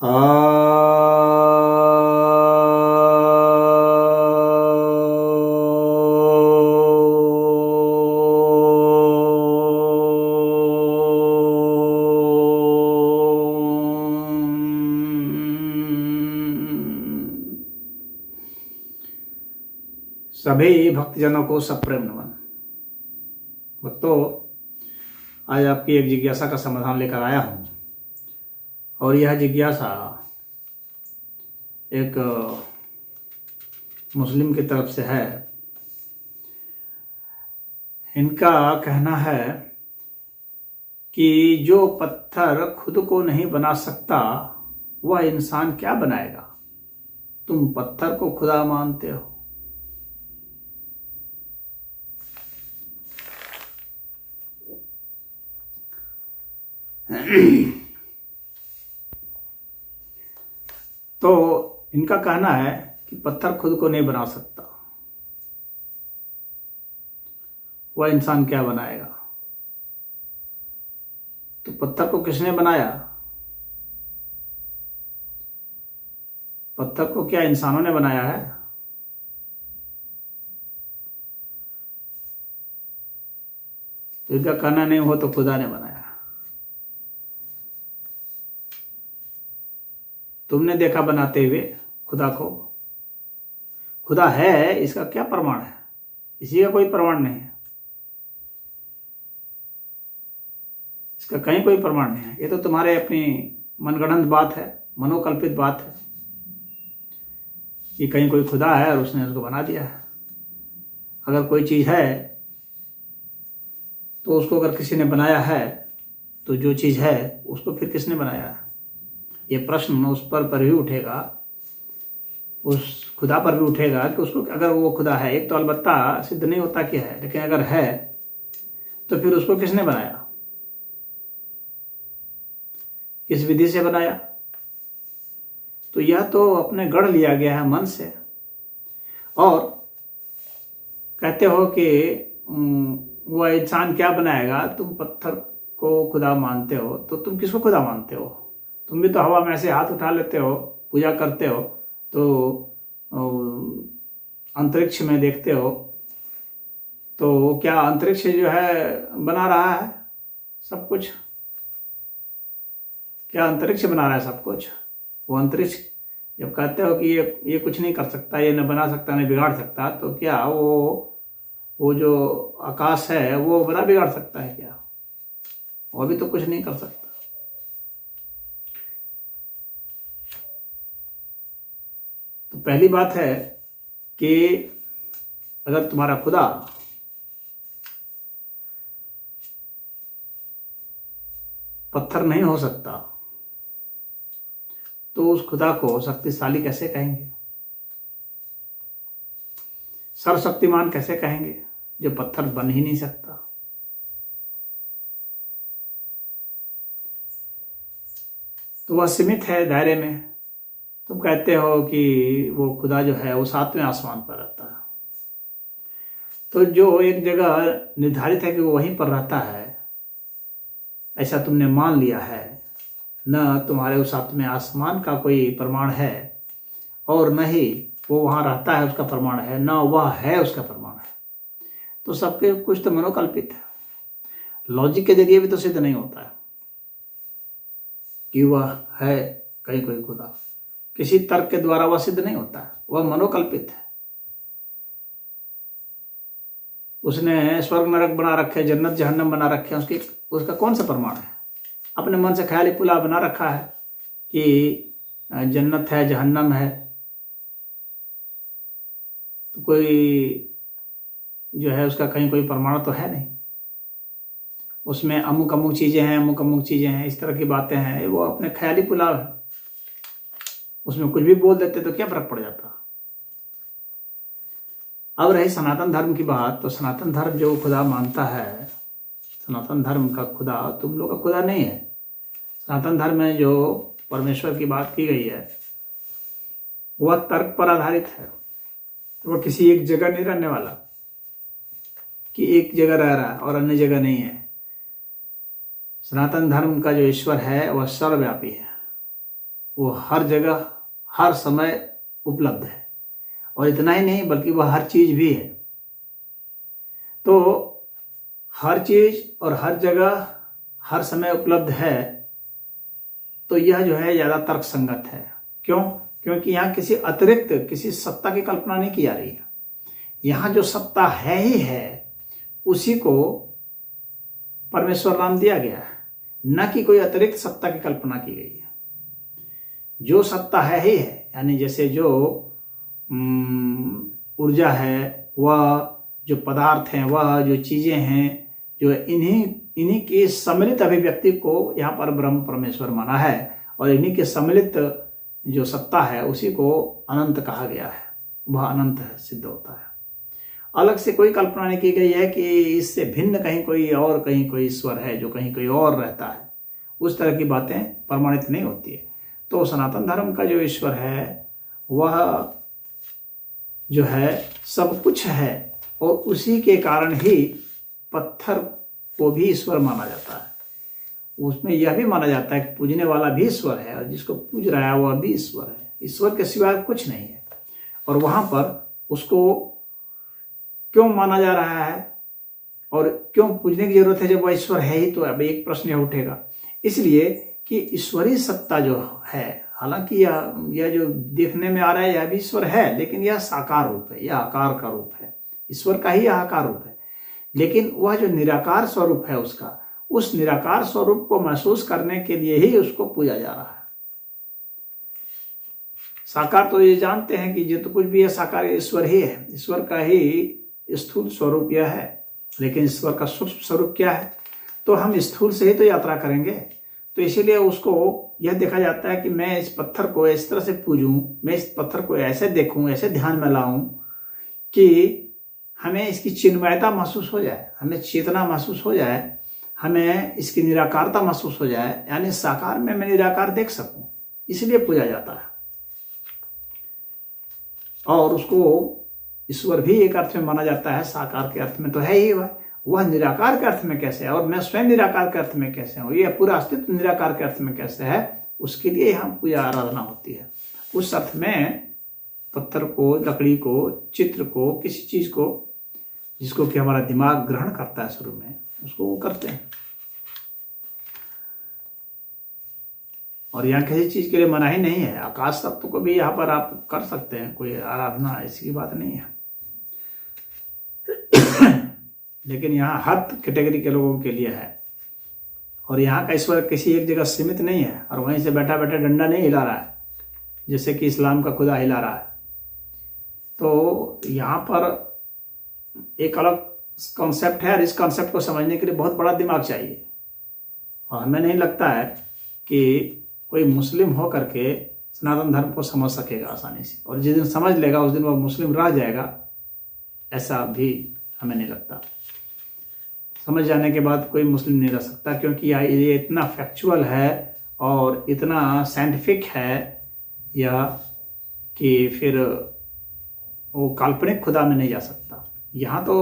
आ सभी भक्तजनों को सप्रेम नमन। भक्तों, आज आपकी एक जिज्ञासा का समाधान लेकर आया हूँ और यह जिज्ञासा एक मुस्लिम की तरफ से है। इनका कहना है कि जो पत्थर खुद को नहीं बना सकता वह इंसान क्या बनाएगा। तुम पत्थर को खुदा मानते हो। तो इनका कहना है कि पत्थर खुद को नहीं बना सकता, वह इंसान क्या बनाएगा। तो पत्थर को किसने बनाया? पत्थर को क्या इंसानों ने बनाया है? तो इनका कहना नहीं हो तो खुदा ने बनाया। तुमने देखा बनाते हुए खुदा को? खुदा है इसका क्या प्रमाण है? इसी का कोई प्रमाण नहीं है, इसका कहीं कोई प्रमाण नहीं है। ये तो तुम्हारे अपनी मनगढ़ंत बात है, मनोकल्पित बात है कि कहीं कोई खुदा है और उसने उसको बना दिया है। अगर कोई चीज़ है तो उसको अगर किसी ने बनाया है तो जो चीज़ है उसको फिर किसने बनाया है? ये प्रश्न उस पर भी उठेगा, उस खुदा पर भी उठेगा कि उसको अगर वो खुदा है, एक तो अलबत्ता सिद्ध नहीं होता कि है, लेकिन अगर है तो फिर उसको किसने बनाया, किस विधि से बनाया? तो यह तो अपने गढ़ लिया गया है मन से। और कहते हो कि वह इंसान क्या बनाएगा। तुम पत्थर को खुदा मानते हो तो तुम किसको खुदा मानते हो? तुम भी तो हवा में ऐसे हाथ उठा लेते हो, पूजा करते हो, तो अंतरिक्ष में देखते हो, तो क्या अंतरिक्ष जो है बना रहा है सब कुछ? क्या अंतरिक्ष बना रहा है सब कुछ? वो अंतरिक्ष जब कहते हो कि ये कुछ नहीं कर सकता, ये न बना सकता न बिगाड़ सकता, तो क्या वो जो आकाश है वो बना बिगाड़ सकता है क्या? वो भी तो कुछ नहीं कर सकता। तो पहली बात है कि अगर तुम्हारा खुदा पत्थर नहीं हो सकता तो उस खुदा को शक्तिशाली कैसे कहेंगे, सर्वशक्तिमान कैसे कहेंगे जो पत्थर बन ही नहीं सकता? तो वह सीमित है दायरे में। तुम कहते हो कि वो खुदा जो है वो 7वें आसमान पर रहता है, तो जो एक जगह निर्धारित है कि वो वहीं पर रहता है, ऐसा तुमने मान लिया है। न तुम्हारे उस 7वें आसमान का कोई प्रमाण है और न ही वो वहाँ रहता है उसका प्रमाण है, न वह है उसका प्रमाण है। तो सबके कुछ तो मनोकल्पित है, लॉजिक के जरिए भी तो सिद्ध नहीं होता है कि वह है कहीं कोई खुदा। किसी तर्क के द्वारा वह सिद्ध नहीं होता है, वह मनोकल्पित है। उसने स्वर्ग नरक बना रखे, जन्नत जहन्नम बना रखे, उसका कौन सा प्रमाण है? अपने मन से ख्याली पुलाव बना रखा है कि जन्नत है जहन्नम है, तो कोई जो है उसका कहीं कोई प्रमाण तो है नहीं। उसमें अमुक अमुक चीज़ें हैं, अमुक अमुक चीज़ें हैं, इस तरह की बातें हैं, वो अपने ख्याली पुलाव है। उसमें कुछ भी बोल देते तो क्या फर्क पड़ जाता। अब रही सनातन धर्म की बात, तो सनातन धर्म जो खुदा मानता है, सनातन धर्म का खुदा तुम लोग का खुदा नहीं है। सनातन धर्म में जो परमेश्वर की बात की गई है वह तर्क पर आधारित है। वह किसी एक जगह नहीं रहने वाला कि एक जगह रह रहा है और अन्य जगह नहीं है। सनातन धर्म का जो ईश्वर है वह सर्वव्यापी है, वो हर जगह हर समय उपलब्ध है। और इतना ही नहीं बल्कि वह हर चीज भी है। तो हर चीज और हर जगह हर समय उपलब्ध है, तो यह जो है ज्यादा तर्क संगत है। क्यों? क्योंकि यहाँ किसी अतिरिक्त किसी सत्ता की कल्पना नहीं की जा रही है। यहाँ जो सत्ता है ही है उसी को परमेश्वर नाम दिया गया है, न कि कोई अतिरिक्त सत्ता की कल्पना की गई है। जो सत्ता है ही है, यानी जैसे जो ऊर्जा है, वह जो पदार्थ हैं, वह जो चीजें हैं, जो इन्हीं की सम्मिलित अभिव्यक्ति को यहाँ पर ब्रह्म परमेश्वर माना है। और इन्हीं के सम्मिलित जो सत्ता है उसी को अनंत कहा गया है। वह अनंत है, सिद्ध होता है। अलग से कोई कल्पना नहीं की गई है कि इससे भिन्न कहीं कोई ईश्वर है जो कहीं कोई और रहता है। उस तरह की बातें प्रमाणित नहीं होती है। तो सनातन धर्म का जो ईश्वर है वह जो है सब कुछ है, और उसी के कारण ही पत्थर को भी ईश्वर माना जाता है। उसमें यह भी माना जाता है कि पूजने वाला भी ईश्वर है और जिसको पूज रहा है वह भी ईश्वर है। ईश्वर के सिवाय कुछ नहीं है। और वहां पर उसको क्यों माना जा रहा है और क्यों पूजने की जरूरत है जब वह ईश्वर है ही? तो अब एक प्रश्न यह उठेगा, इसलिए कि ईश्वरीय सत्ता जो है, हालांकि यह जो देखने में आ रहा है यह भी ईश्वर है, लेकिन यह साकार रूप है, यह आकार का रूप है। ईश्वर का ही आकार रूप है। लेकिन वह जो निराकार स्वरूप है उसका, उस निराकार स्वरूप को महसूस करने के लिए ही उसको पूजा जा रहा है। साकार तो ये जानते हैं कि जो तो कुछ भी है साकार ईश्वर ही है, ईश्वर का ही स्थूल स्वरूप यह है। लेकिन ईश्वर का सूक्ष्म स्वरूप क्या है? तो हम स्थूल से ही तो यात्रा करेंगे। तो इसीलिए उसको यह देखा जाता है कि मैं इस पत्थर को इस तरह से पूजूं, मैं इस पत्थर को ऐसे देखूं, ऐसे ध्यान में लाऊं कि हमें इसकी चिन्मयता महसूस हो जाए, हमें चेतना महसूस हो जाए, हमें इसकी निराकारता महसूस हो जाए, यानी साकार में मैं निराकार देख सकूं। इसलिए पूजा जाता है। और उसको ईश्वर भी एक अर्थ में माना जाता है, साकार के अर्थ में तो है ही वह निराकार के अर्थ में कैसे है और मैं स्वयं निराकार के अर्थ में कैसे हूँ, यह पूरा अस्तित्व निराकार के अर्थ में कैसे है, उसके लिए यहाँ पूजा आराधना होती है। उस अर्थ में पत्थर को, लकड़ी को, चित्र को, किसी चीज को जिसको कि हमारा दिमाग ग्रहण करता है शुरू में, उसको वो करते हैं। और यहाँ किसी चीज के लिए मना ही नहीं है। आकाश तत्व को भी यहाँ पर आप कर सकते हैं, कोई आराधना ऐसी की बात नहीं है। लेकिन यहाँ हर कैटेगरी के लोगों के लिए है। और यहाँ का ईश्वर किसी एक जगह सीमित नहीं है और वहीं से बैठा बैठा डंडा नहीं हिला रहा है जैसे कि इस्लाम का खुदा हिला रहा है। तो यहाँ पर एक अलग कॉन्सेप्ट है और इस कॉन्सेप्ट को समझने के लिए बहुत बड़ा दिमाग चाहिए। और हमें नहीं लगता है कि कोई मुस्लिम हो करके सनातन धर्म को समझ सकेगा आसानी से, और जिस दिन समझ लेगा उस दिन वो मुस्लिम रह जाएगा, ऐसा भी हमें नहीं लगता। समझ जाने के बाद कोई मुस्लिम नहीं रह सकता, क्योंकि ये इतना फैक्चुअल है और इतना साइंटिफिक है या कि फिर वो काल्पनिक खुदा में नहीं जा सकता। यहाँ तो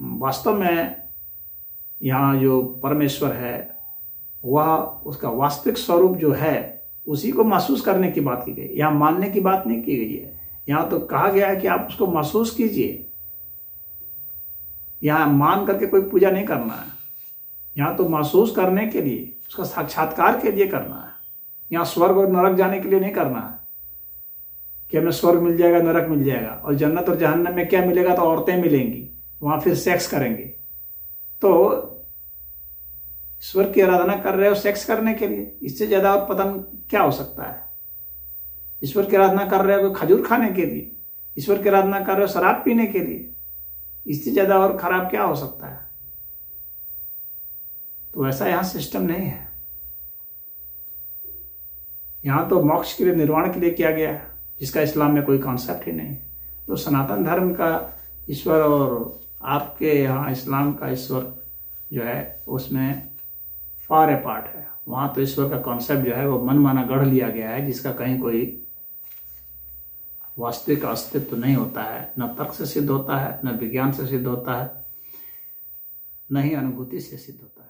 वास्तव में यहाँ जो परमेश्वर है वह उसका वास्तविक स्वरूप जो है उसी को महसूस करने की बात की गई, यहाँ मानने की बात नहीं की गई है। यहाँ तो कहा गया है कि आप उसको महसूस कीजिए। यहाँ मान करके कोई पूजा नहीं करना है, यहाँ तो महसूस करने के लिए, उसका साक्षात्कार के लिए करना है। यहाँ स्वर्ग और नरक जाने के लिए नहीं करना है कि हमें स्वर्ग मिल जाएगा, नरक मिल जाएगा, और जन्नत और जहन्नम में क्या मिलेगा, तो औरतें मिलेंगी, वहां फिर सेक्स करेंगे। तो ईश्वर की आराधना कर रहे हो सेक्स करने के लिए, इससे ज्यादा और पतन क्या हो सकता है? ईश्वर की आराधना कर रहे हो खजूर खाने के लिए, ईश्वर की आराधना कर रहे हो शराब पीने के लिए, इससे ज्यादा और खराब क्या हो सकता है? तो ऐसा यहाँ सिस्टम नहीं है। यहाँ तो मोक्ष के लिए, निर्वाण के लिए किया गया है, जिसका इस्लाम में कोई कॉन्सेप्ट ही नहीं है। तो सनातन धर्म का ईश्वर और आपके यहाँ इस्लाम का ईश्वर जो है उसमें फार अपार्ट है। वहाँ तो ईश्वर का कॉन्सेप्ट जो है वो मन माना गढ़ लिया गया है, जिसका कहीं कोई वास्तविक अस्तित्व नहीं होता है, न तर्क से सिद्ध होता है, न विज्ञान से सिद्ध होता है, न ही अनुभूति से सिद्ध होता है।